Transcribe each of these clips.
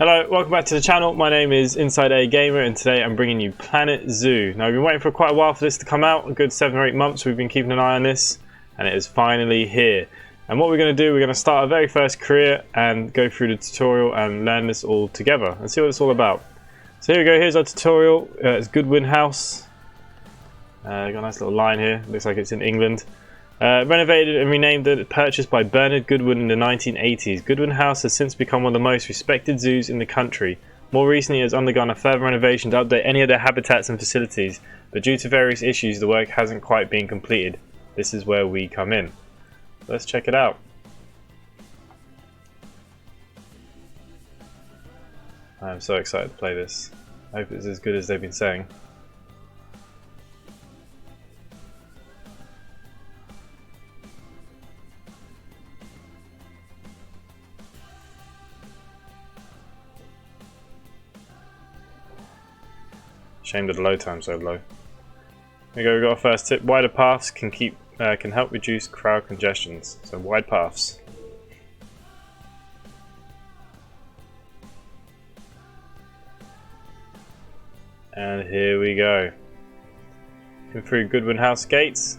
Hello, welcome back to the channel. My name is InsideAgameR and today I'm bringing you Planet Zoo. Now, I've been waiting for quite a while for this to come out, a good 7 or 8 months we've been keeping an eye on this, and it is finally here. And what we're going to do, we're going to start our very first career and go through the tutorial and learn this all together and see what it's all about. So here we go, here's our tutorial. It's Goodwin House. Got a nice little line here, looks like it's in England. Renovated and renamed and purchased by Bernard Goodwin in the 1980s. Goodwin House has since become one of the most respected zoos in the country. More recently it has undergone a further renovation to update any of their habitats and facilities, but due to various issues the work hasn't quite been completed. This is where we come in. Let's check it out. I'm so excited to play this. I hope it's as good as they've been saying. Shame that the load time's so low. Here we go, we've got our first tip. Wider paths can help reduce crowd congestions. So wide paths. And here we go. Come through Goodwin House gates.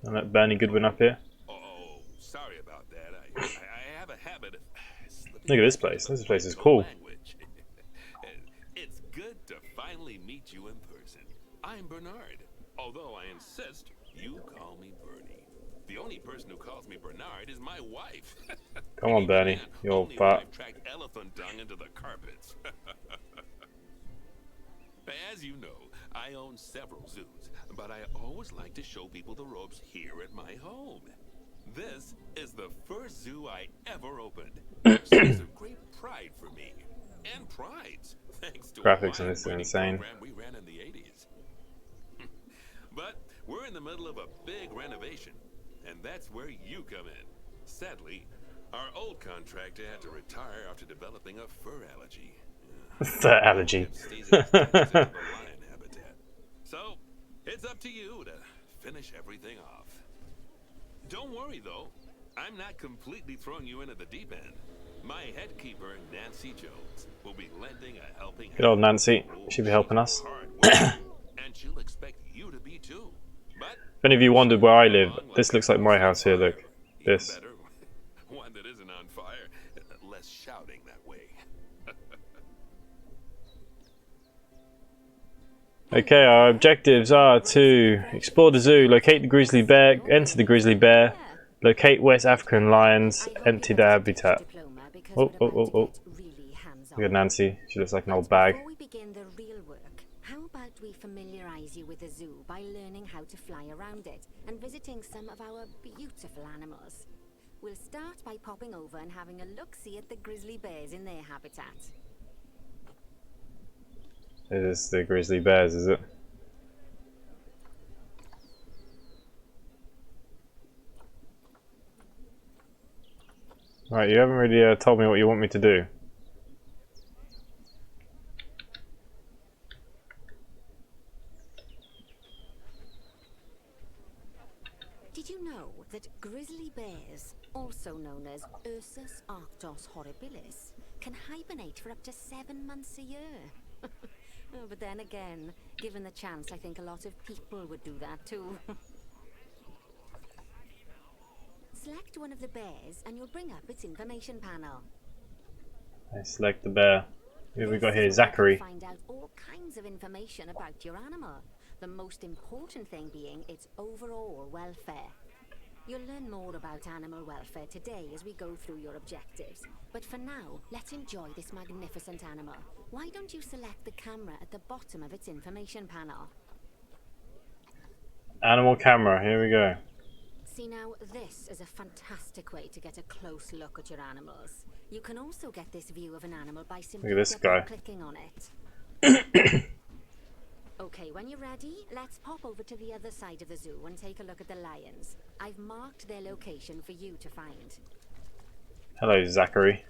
And let Bernie Goodwin up here. Look at this place. This place is cool. It's good to finally meet you in person. I'm Bernard, although I insist you call me Bernie. The only person who calls me Bernard is my wife. Come on, Bernie, you old fart. I've tracked elephant dung into the carpets. As you know, I own several zoos, but I always like to show people the ropes here at my home. This is the first zoo I ever opened. It's a great pride for me, and prides, thanks to graphics in this are insane. Program we ran in the 80s. But we're in the middle of a big renovation, and that's where you come in. Sadly, our old contractor had to retire after developing a fur allergy. Fur allergy. So it's up to you to finish everything off. Don't worry though, I'm not completely throwing you in at the deep end. My head keeper, Nancy Jones, will be lending a helping hand. Good old Nancy, she'll be helping us. And she'll expect you to be too. But if any of you wondered where I live, this looks like my house here, look. This. better, one that isn't on fire, less shouting that way. Okay, our objectives are to explore the zoo, locate the grizzly bear, enter the grizzly bear, locate West African lions, empty their habitat. Oh. Look at Nancy, she looks like an old bag. Before we begin the real work, how about we familiarize you with the zoo by learning how to fly around it and visiting some of our beautiful animals. We'll start by popping over and having a look-see at the grizzly bears in their habitat. This is the grizzly bears, is it? Right, you haven't really told me what you want me to do. Did you know that grizzly bears, also known as Ursus arctos horribilis, can hibernate for up to 7 months a year? Oh, but then again, given the chance, I think a lot of people would do that too. Select one of the bears and you'll bring up its information panel. I select the bear. Who have we got here? Zachary. Find out all kinds of information about your animal. The most important thing being its overall welfare. You'll learn more about animal welfare today as we go through your objectives. But for now, let's enjoy this magnificent animal. Why don't you select the camera at the bottom of its information panel? Animal camera, here we go. See now, this is a fantastic way to get a close look at your animals. You can also get this view of an animal by simply clicking on it. Okay, when you're ready, let's pop over to the other side of the zoo and take a look at the lions. I've marked their location for you to find. Hello, Zachary.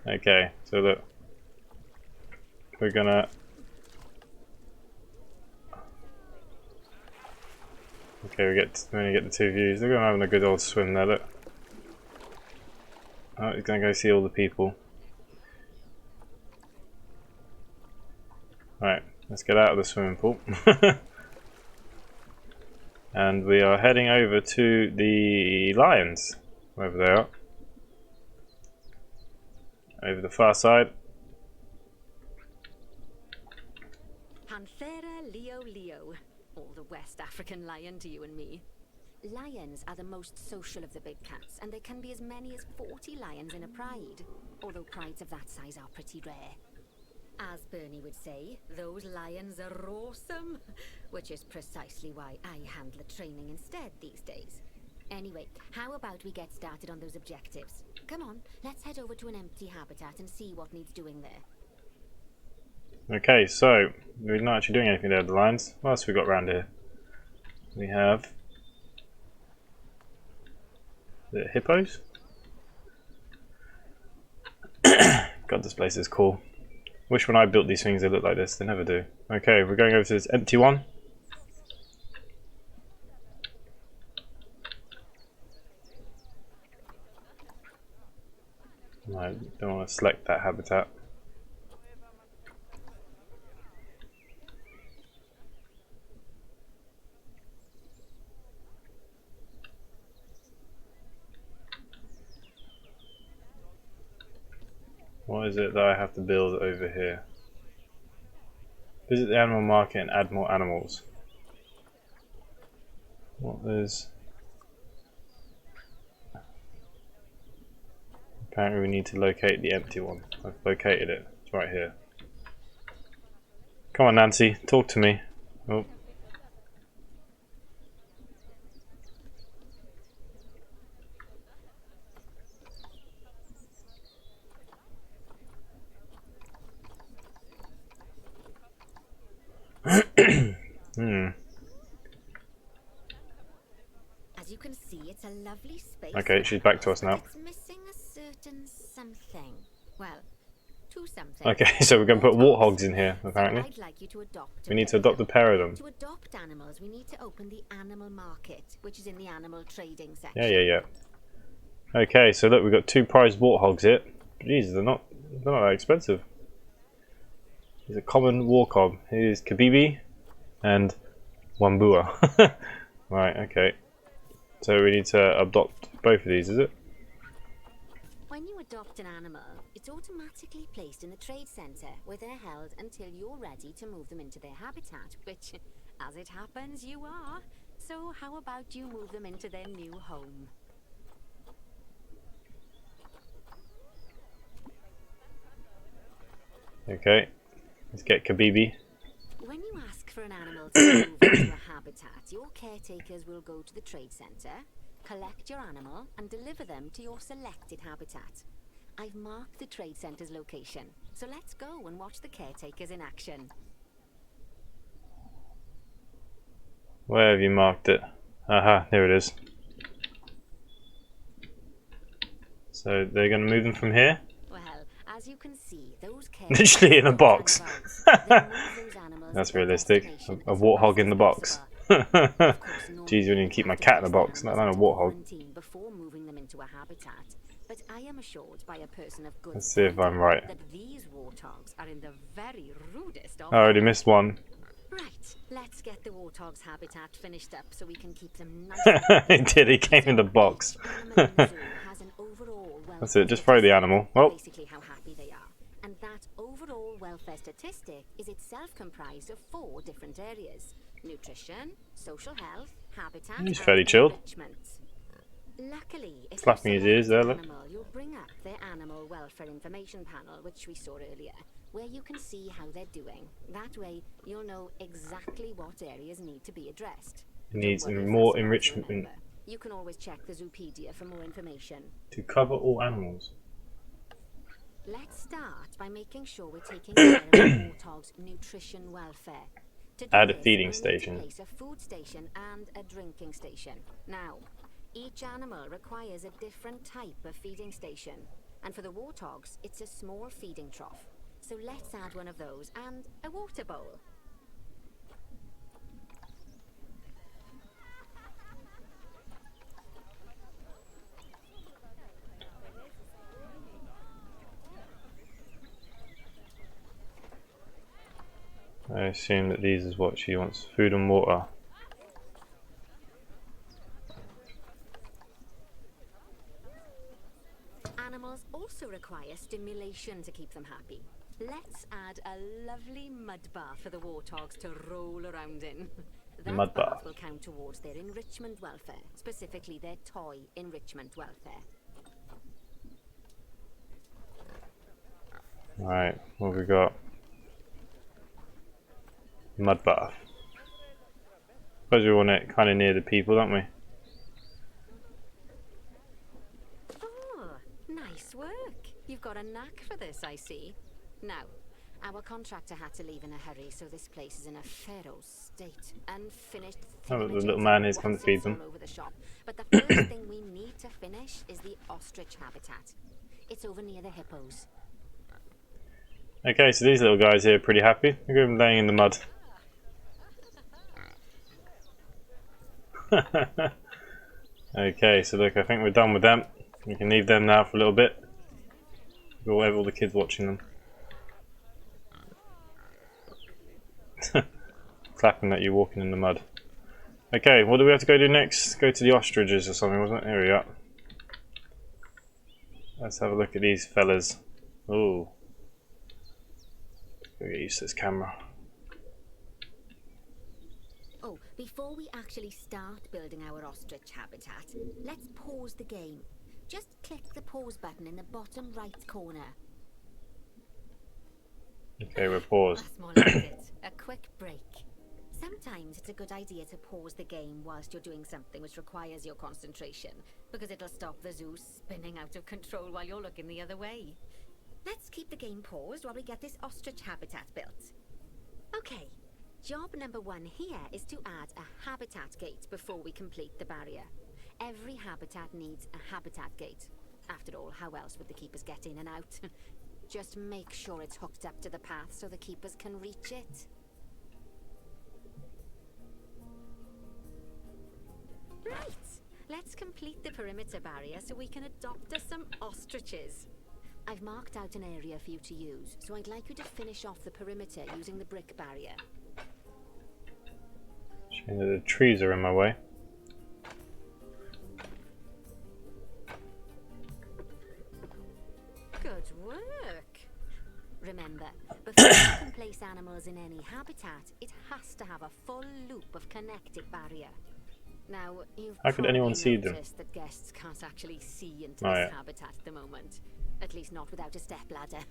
Okay, so look. We're gonna Okay, we only get the 2 views. They're having a good old swim there, look. Oh, he's gonna go see all the people. Right, let's get out of the swimming pool. And we are heading over to the lions, wherever they are. Over the far side. Panthera Leo Leo, or the West African lion to you and me. Lions are the most social of the big cats, and there can be as many as 40 lions in a pride, although prides of that size are pretty rare. As Bernie would say, those lions are awesome, which is precisely why I handle the training instead these days. Anyway, how about we get started on those objectives? Come on, let's head over to an empty habitat and see what needs doing there. Okay, so we're not actually doing anything there with the lions. What else have we got around here? We have the hippos. God, this place is cool. Wish when I built these things they look like this. They never do. Okay, we're going over to this empty one. I don't want to select that habitat. What is it that I have to build over here? Visit the animal market and add more animals. What is... Apparently we need to locate the empty one. I've located it. It's right here. Come on, Nancy, talk to me. Oh. As you can see, it's a lovely space. Okay, she's back to us now. It's missing a certain something. Well, two something. Okay, so we're going to put warthogs in here, apparently. I'd like you to adopt. We need to adopt a pair of them. To adopt animals, we need to open the animal market, which is in the animal trading section. Yeah. Okay, so look, we've got 2 prized warthogs here. Jeez, they're not that expensive. He's a common warthog. Here's Kabibi and Wambua. Right, okay. So we need to adopt both of these, is it? When you adopt an animal, it's automatically placed in the trade center where they're held until you're ready to move them into their habitat, which, as it happens, you are. So how about you move them into their new home? Okay, let's get Kabibi. When you ask for an animal to move into a habitat, your caretakers will go to the trade center, collect your animal, and deliver them to your selected habitat. I've marked the trade center's location, so let's go and watch the caretakers in action. Where have you marked it? Aha, there it is. So they're going to move them from here? Well, as you can see, those literally in a box. That's realistic. A warthog in the box. Jeez, you didn't keep my cat in a box, not a warthog. Before moving them into a habitat. But I am assured by a person of good Let's see if I'm right. that these warthogs are in the very rudest of I already missed one. Right, let's get the warthog's habitat finished up so we can keep them nice. He did, he came in the box. That's it, just throw the animal. Oh. Basically how happy they are. And that overall welfare statistic is itself comprised of 4 different areas: nutrition, social health, habitat, He's fairly chilled. Luckily, if Flapping his ears there, look. You'll bring up their animal welfare information panel, which we saw earlier, where you can see how they're doing. That way, you'll know exactly what areas need to be addressed. It needs more enrichment. You can always check the Zoopedia for more information. To cover all animals. Let's start by making sure we're taking care of the warthog's nutrition welfare. Add a feeding station. Place a food station and a drinking station. Now, each animal requires a different type of feeding station, and for the warthogs, it's a small feeding trough. So let's add one of those and a water bowl. I assume that these is what she wants. Food and water. Animals also require stimulation to keep them happy. Let's add a lovely mud bath for the warthogs to roll around in. That Mud bath will count towards their enrichment welfare, specifically their toy enrichment welfare. Alright, what have we got? Mud bath. Suppose we want it kind of near the people, don't we? Oh, nice work. You've got a knack for this, I see. Now, our contractor had to leave in a hurry, so this place is in a feral state. Unfinished. Oh, the little man is coming to feed them. All over the shop. But the first thing we need to finish is the ostrich habitat. It's over near the hippos. Okay, so these little guys here are pretty happy. Look at them laying in the mud. Okay, so look, I think we're done with them. We can leave them now for a little bit. We'll have all the kids watching them. Clapping at you walking in the mud. Okay, what do we have to go do next? Go to the ostriches or something, wasn't it? Here we are. Let's have a look at these fellas. Ooh. Go get used to this camera. Oh, before we actually start building our ostrich habitat, let's pause the game. Just click the pause button in the bottom right corner. Okay, we're paused. That's more like it. A quick break. Sometimes it's a good idea to pause the game whilst you're doing something which requires your concentration, because it'll stop the zoo spinning out of control while you're looking the other way. Let's keep the game paused while we get this ostrich habitat built. Okay, job number 1 here is to add a habitat gate before we complete the barrier. Every habitat needs a habitat gate. After all, how else would the keepers get in and out? Just make sure it's hooked up to the path so the keepers can reach it. Right, let's complete the perimeter barrier so we can adopt us some ostriches. I've marked out an area for you to use, so I'd like you to finish off the perimeter using the brick barrier. Shame that the trees are in my way. Good work! Remember, before you can place animals in any habitat, it has to have a full loop of connected barrier. Now, you've How could anyone see them? noticed that guests can't actually see into Oh, this yeah. habitat at the moment. At least not without a stepladder.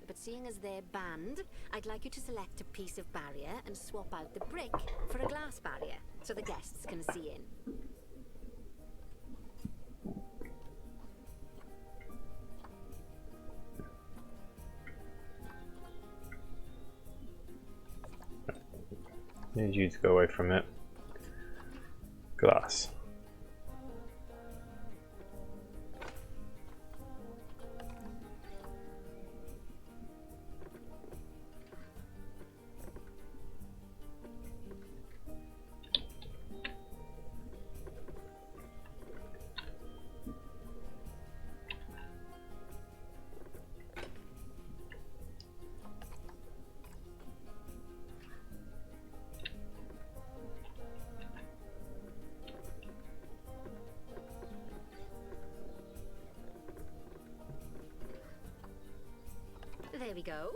But seeing as they're banned, I'd like you to select a piece of barrier and swap out the brick for a glass barrier, so the guests can see in. Need you to go away from it. Glass. There we go.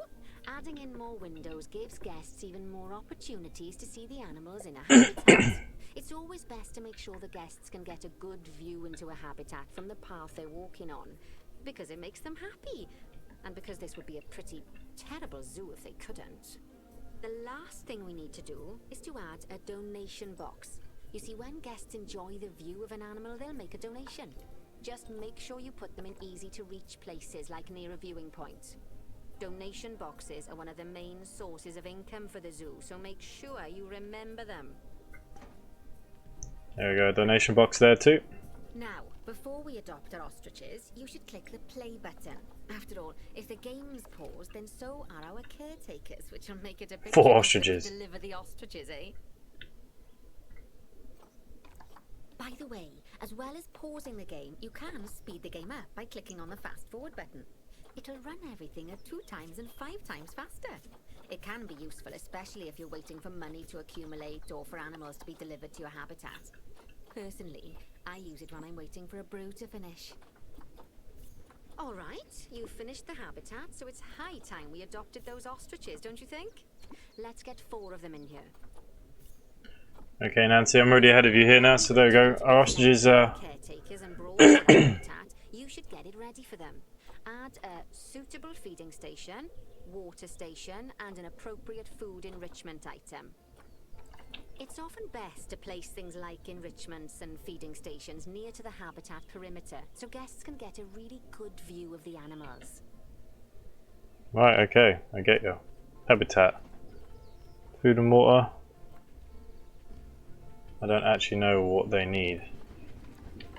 Adding in more windows gives guests even more opportunities to see the animals in a habitat. It's always best to make sure the guests can get a good view into a habitat from the path they're walking on, because it makes them happy, and because this would be a pretty terrible zoo if they couldn't. The last thing we need to do is to add a donation box. You see, when guests enjoy the view of an animal, they'll make a donation. Just make sure you put them in easy-to-reach places, like near a viewing point. Donation boxes are one of the main sources of income for the zoo, so make sure you remember them. There we go, donation box there too. Now, before we adopt our ostriches, you should click the play button. After all, if the game's paused, then so are our caretakers, which will make it a bit 4 difficult ostriches. to deliver the ostriches, eh? By the way, as well as pausing the game, you can speed the game up by clicking on the fast forward button. It'll run everything at 2 times and 5 times faster. It can be useful, especially if you're waiting for money to accumulate or for animals to be delivered to your habitat. Personally, I use it when I'm waiting for a brew to finish. All right, you've finished the habitat, so it's high time we adopted those ostriches, don't you think? Let's get 4 of them in here. Okay, Nancy, I'm already ahead of you here now, so there we go. Our ostriches are... caretakers and broadcast habitat, you should get it ready for them. Add a suitable feeding station, water station, and an appropriate food enrichment item. It's often best to place things like enrichments and feeding stations near to the habitat perimeter, so guests can get a really good view of the animals. Right, okay, I get you. Habitat. Food and water. I don't actually know what they need.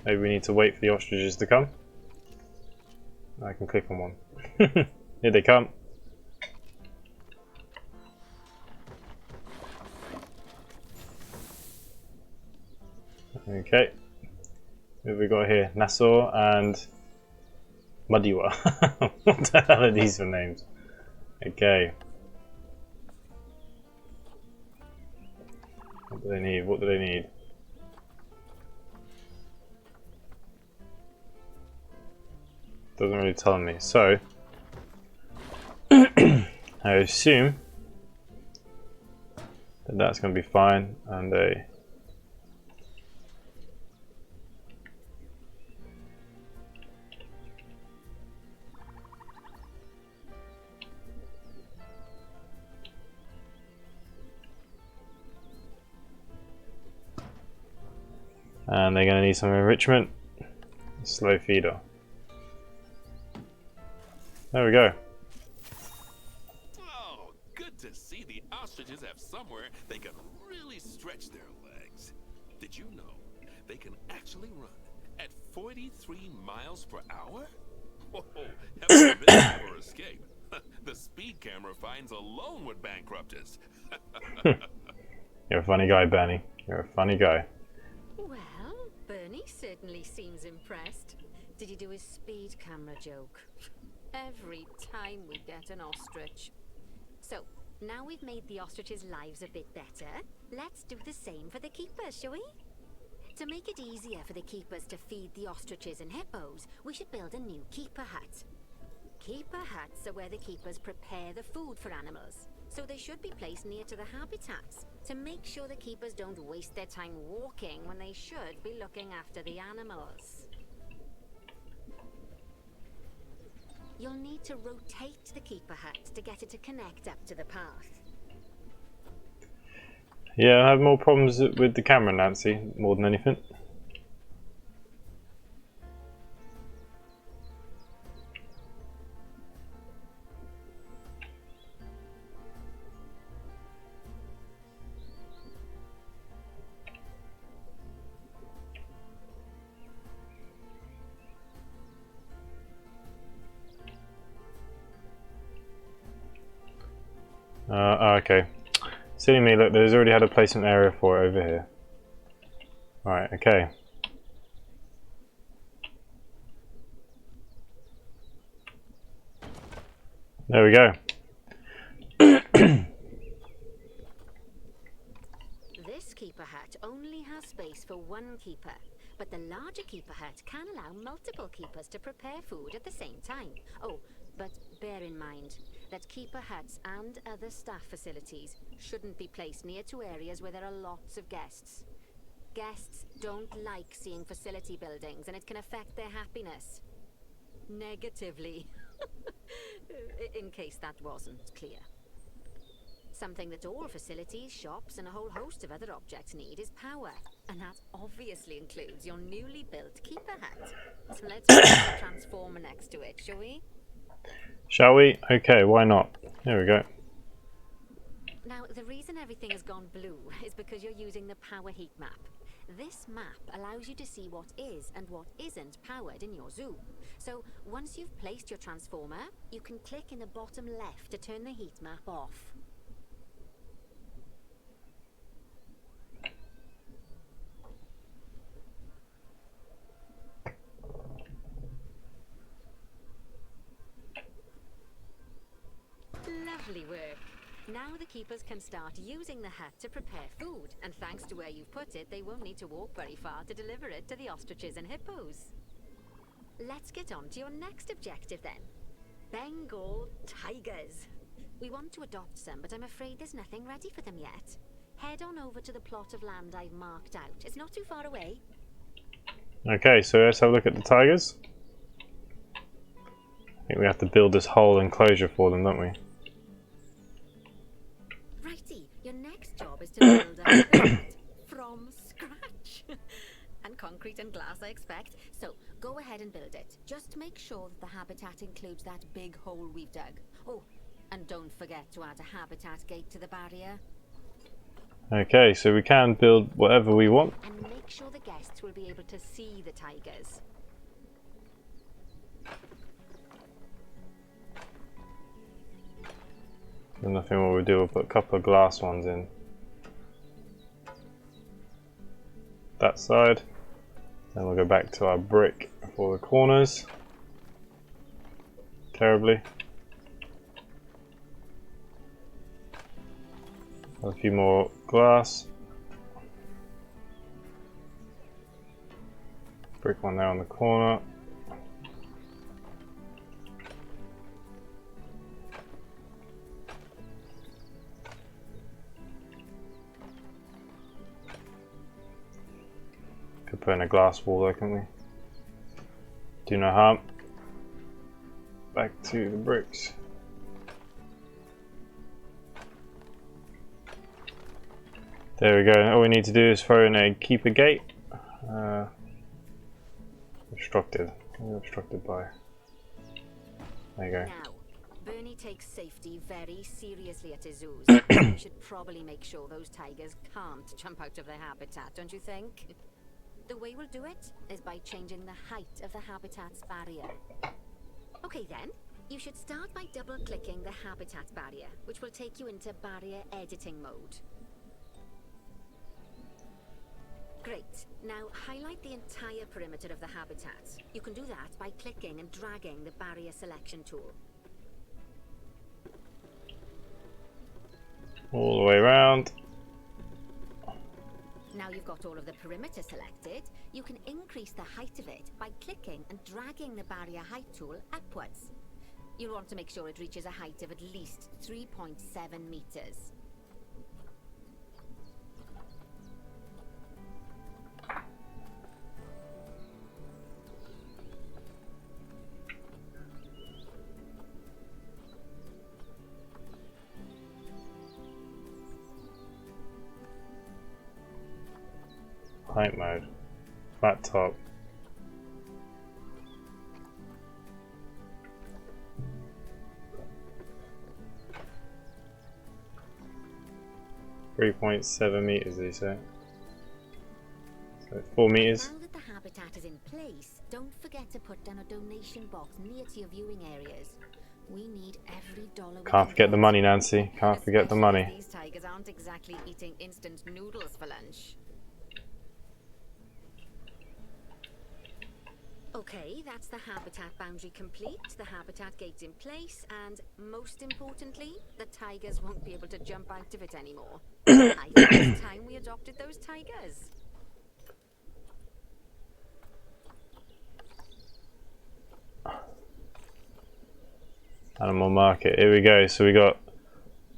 Maybe we need to wait for the ostriches to come. I can click on one. Here they come. Okay. Who have we got here? Nassau and Madiwa. What the hell are these for names? Okay. What do they need? What do they need? Doesn't really tell me. So, I assume that that's going to be fine. And a and they're going to need some enrichment. Slow feeder. There we go. Oh, good to see the ostriches have somewhere they can really stretch their legs. Did you know they can actually run at 43 miles per hour? Whoa, heaven forbid they ever escape. The speed camera fines alone would bankrupt us. You're a funny guy, Bernie. You're a funny guy. Well, Bernie certainly seems impressed. Did you do his speed camera joke? Every time we get an ostrich. So, now we've made the ostriches' lives a bit better, let's do the same for the keepers, shall we? To make it easier for the keepers to feed the ostriches and hippos, we should build a new keeper hut. Keeper huts are where the keepers prepare the food for animals, so they should be placed near to the habitats to make sure the keepers don't waste their time walking when they should be looking after the animals. You'll need to rotate the keeper hut to get it to connect up to the path. Yeah, I have more problems with the camera, Nancy, more than anything. Okay. Silly me, look, there's already had a placement area for it over here. Right, okay. There we go. This keeper hut only has space for one keeper, but the larger keeper hut can allow multiple keepers to prepare food at the same time. Oh, but bear in mind that keeper huts and other staff facilities shouldn't be placed near to areas where there are lots of guests. Guests don't like seeing facility buildings, and it can affect their happiness negatively. In case that wasn't clear. Something that all facilities, shops, and a whole host of other objects need is power, and that obviously includes your newly built keeper hut. So let's put a transformer next to it, shall we? Shall we? Okay, why not? There we go. Now, the reason everything has gone blue is because you're using the power heat map. This map allows you to see what is and what isn't powered in your zoo. So, once you've placed your transformer, you can click in the bottom left to turn the heat map off. Lovely work. Now the keepers can start using the hut to prepare food, and thanks to where you've put it, they won't need to walk very far to deliver it to the ostriches and hippos. Let's get on to your next objective then. Bengal tigers. We want to adopt some, but I'm afraid there's nothing ready for them yet. Head on over to the plot of land I've marked out. It's not too far away. Okay, so let's have a look at the tigers. I think we have to build this whole enclosure for them, don't we? Righty, your next job is to build a hut from scratch. And concrete and glass, I expect. So go ahead and build it. Just make sure that the habitat includes that big hole we've dug. Oh, and don't forget to add a habitat gate to the barrier. Okay, so we can build whatever we want. And make sure the guests will be able to see the tigers. And I think what we'll do, we'll put a couple of glass ones in that side. Then we'll go back to our brick for the corners. Terribly. A few more glass. Brick one there on the corner. Could put in a glass wall though, couldn't we? Do no harm. Back to the bricks. There we go. All we need to do is throw in a keeper gate. Obstructed. Obstructed by. There you go. Now, Bernie takes safety very seriously at his zoos. We should probably make sure those tigers can't jump out of their habitat, don't you think? The way we'll do it is by changing the height of the habitat's barrier. Okay then, you should start by double-clicking the habitat barrier, which will take you into barrier editing mode. Great. Now highlight the entire perimeter of the habitat. You can do that by clicking and dragging the barrier selection tool. All the way around. Now you've got all of the perimeter selected, you can increase the height of it by clicking and dragging the barrier height tool upwards. You'll want to make sure it reaches a height of at least 3.7 meters. Height mode. Flat top. .7 meters, did you say? So 4 meters. Now that the habitat is in place, don't forget to put down a donation box near to your viewing areas. We need every dollar. Can't forget the money, Nancy. Can't forget the money. These tigers aren't exactly eating instant noodles for lunch. Okay, that's the habitat boundary complete, the habitat gate's in place, and most importantly, the tigers won't be able to jump out of it anymore. I think it's time we adopted those tigers. Animal market, here we go. So we got,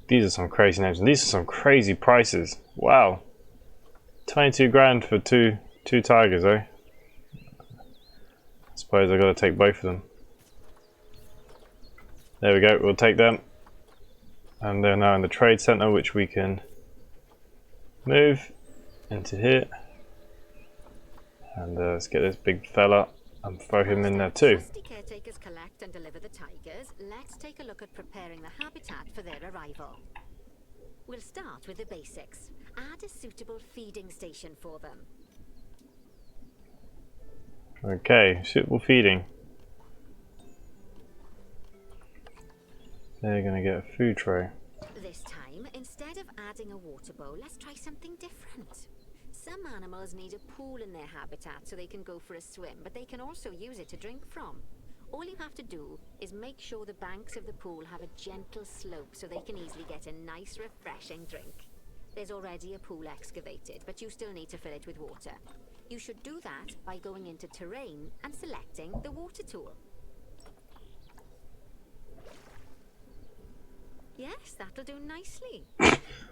these are some crazy names, and these are some crazy prices. Wow. 22 grand for two tigers, eh? I suppose I've got to take both of them. There we go, we'll take them. And they're now in the trade center, which we can move into here. And let's get this big fella and throw him in there too. Trusty caretakers collect and deliver the tigers. Let's take a look at preparing the habitat for their arrival. We'll start with the basics. Add a suitable feeding station for them. Okay, suitable feeding. They're gonna get a food tray. This time, instead of adding a water bowl, let's try something different. Some animals need a pool in their habitat so they can go for a swim, but they can also use it to drink from. All you have to do is make sure the banks of the pool have a gentle slope so they can easily get a nice, refreshing drink. There's already a pool excavated, but you still need to fill it with water. You should do that by going into terrain and selecting the water tool. Yes, that'll do nicely.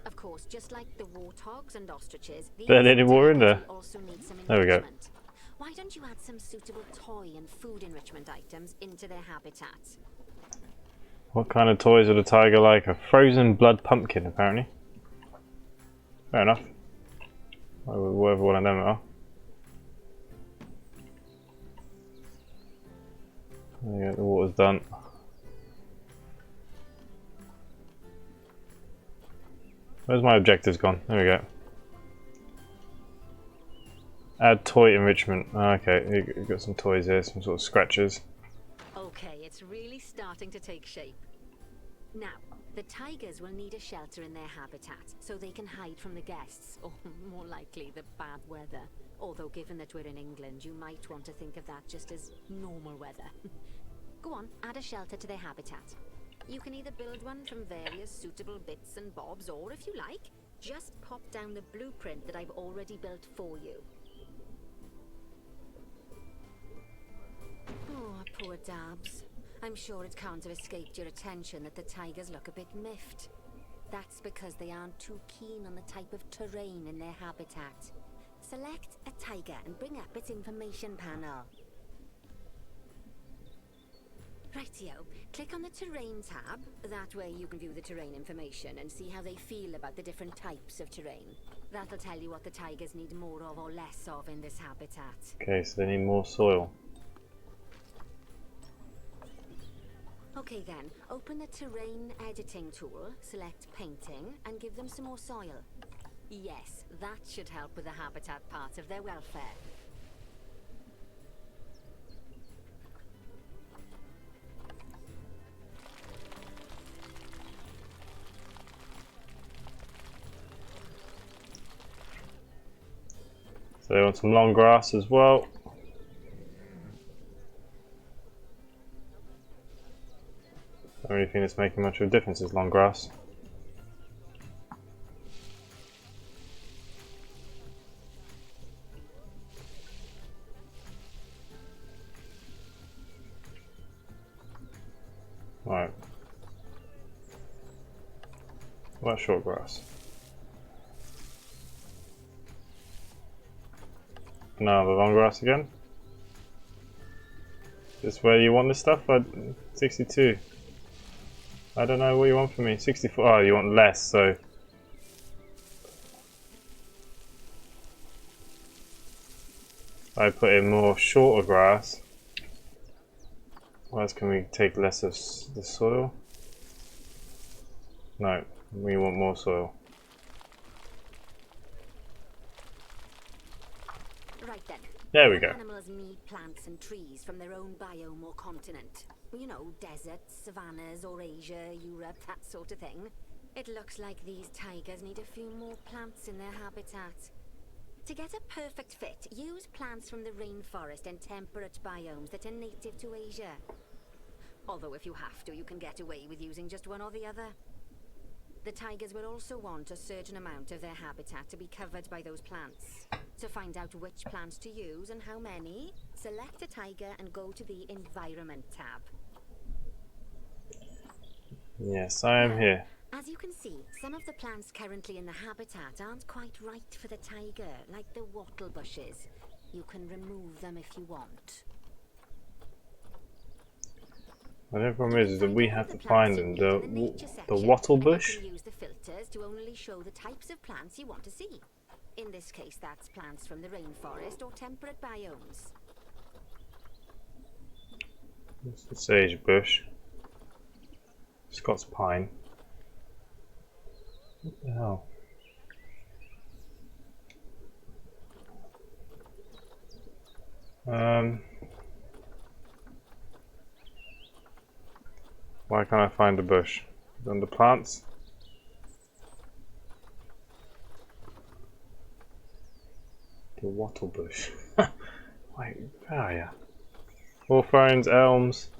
Of course, just like the warthogs and ostriches, these Any more in there? also need some There we go. enrichment. Why don't you add some suitable toy and food enrichment items into their habitat? What kind of toys would a tiger like? A frozen blood pumpkin, apparently. Fair enough. Whatever one of them are. There you go, the water's done. Where's my objectives gone? There we go. Add toy enrichment. Okay, you've got some toys here, some sort of scratchers. Okay, it's really starting to take shape. Now, the tigers will need a shelter in their habitat so they can hide from the guests, or more likely the bad weather. Although given that we're in England, you might want to think of that just as normal weather. Go on, add a shelter to their habitat. You can either build one from various suitable bits and bobs, or if you like, just pop down the blueprint that I've already built for you. Oh, poor Dabs. I'm sure it can't have escaped your attention that the tigers look a bit miffed. That's because they aren't too keen on the type of terrain in their habitat. Select a tiger and bring up its information panel. Rightio, click on the terrain tab. That way you can view the terrain information and see how they feel about the different types of terrain. That'll tell you what the tigers need more of or less of in this habitat. Okay, so they need more soil. Okay then, open the terrain editing tool, select painting, and give them some more soil. Yes, that should help with the habitat part of their welfare. So they want some long grass as well. Don't really think it's making much of a difference, is long grass. Right. What about short grass? No, the long grass again? Is this where you want this stuff? 62. I don't know what you want from me. 64. Oh, you want less, so. I put in more shorter grass. Why else can we take less of the soil? No, we want more soil. Right then. There we go. Animals need plants and trees from their own biome or continent. You know, deserts, savannas, or Asia, Europe, that sort of thing. It looks like these tigers need a few more plants in their habitat. To get a perfect fit, use plants from the rainforest and temperate biomes that are native to Asia. Although if you have to, you can get away with using just one or the other. The tigers will also want a certain amount of their habitat to be covered by those plants. To find out which plants to use and how many, select a tiger and go to the Environment tab. Yes, I am here. As you can see, some of the plants currently in the habitat aren't quite right for the tiger, like the wattle bushes. You can remove them if you want. Well, the problem is that we have to find them. The wattle bush? You can use the filters to only show the types of plants you want to see. In this case, that's plants from the rainforest or temperate biomes. It's the sage bush. Scots pine. What the hell? Why can't I find the bush? Is it under plants? The wattle bush. Wait, where are you? Hawthorns, elms,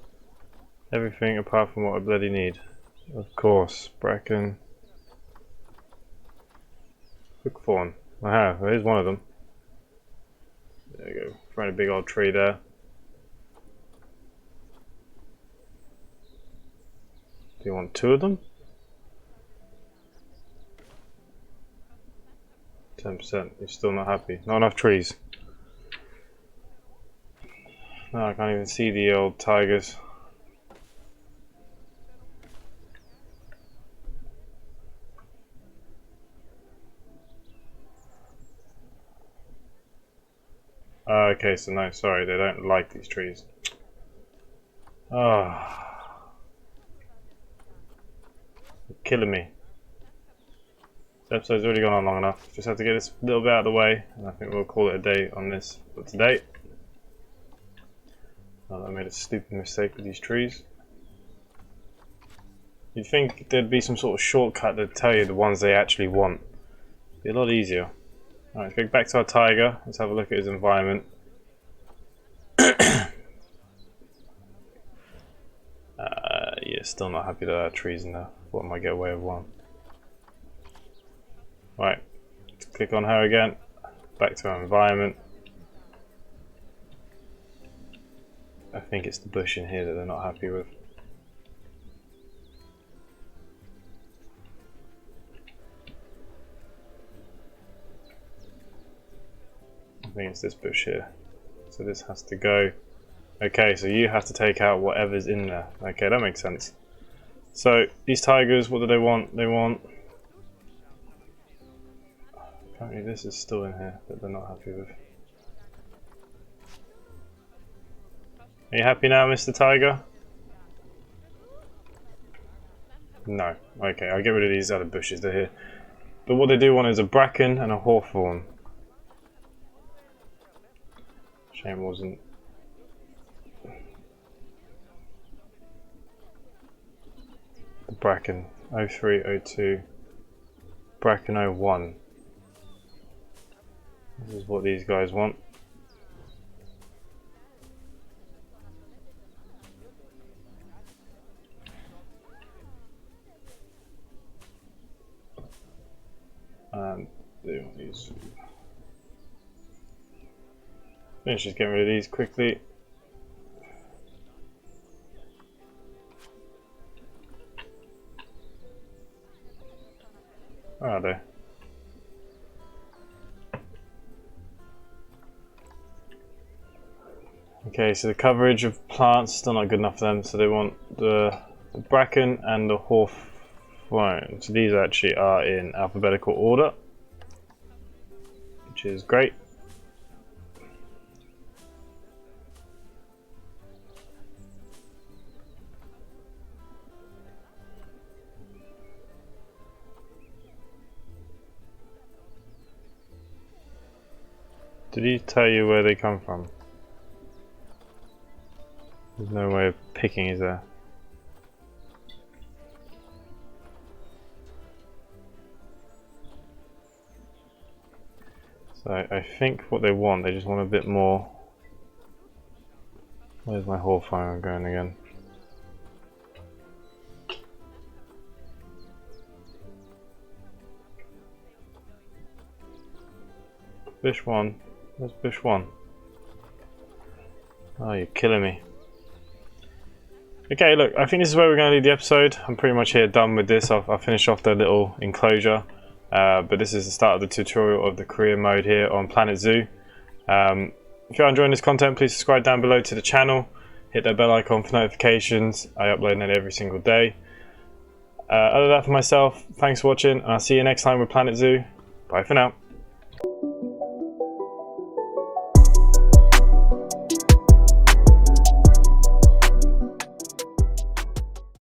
everything apart from what I bloody need. Of course, bracken. Hookthorn. Aha, there's one of them. There we go. Find a big old tree there. Do you want 2 of them? 10%. You're still not happy. Not enough trees. No, I can't even see the old tigers. Okay, so no, sorry, they don't like these trees. Ah, you're killing me. This episode's already gone on long enough. Just have to get this a little bit out of the way, and I think we'll call it a day on this for today. Oh, I made a stupid mistake with these trees. You'd think there'd be some sort of shortcut that'd tell you the ones they actually want. It'd be a lot easier. Alright, let's go back to our tiger. Let's have a look at his environment. Yeah, still not happy that there are trees in there. What might get away with one. Right, let's click on her again. Back to our environment. I think it's the bush in here that they're not happy with. I think it's this bush here. So this has to go. Okay, so you have to take out whatever's in there. Okay, that makes sense. So these tigers, what do they want? They want... Apparently this is still in here that they're not happy with. Are you happy now, Mr. Tiger? No. Okay, I'll get rid of these other bushes that are here. But what they do want is a bracken and a hawthorn. Shame it wasn't... The bracken. 03, 02. Bracken 01. This is what these guys want. And they want these. Finish just getting rid of these quickly. Where are they? Okay, so the coverage of plants is still not good enough for them, so they want the bracken and the hawthorn. So these actually are in alphabetical order, which is great. Did he tell you where they come from? There's no way of picking, is there? So I think what they want, they just want a bit more. Where's my hawthorn going again? Bush 1. Where's bush 1? Oh, you're killing me. Okay, look, I think this is where we're going to leave the episode. I'm pretty much here done with this. I'll finish off the little enclosure. But this is the start of the tutorial of the career mode here on Planet Zoo. If you're enjoying this content, please subscribe down below to the channel. Hit that bell icon for notifications. I upload that every single day. Other than that, for myself, thanks for watching, and I'll see you next time with Planet Zoo. Bye for now.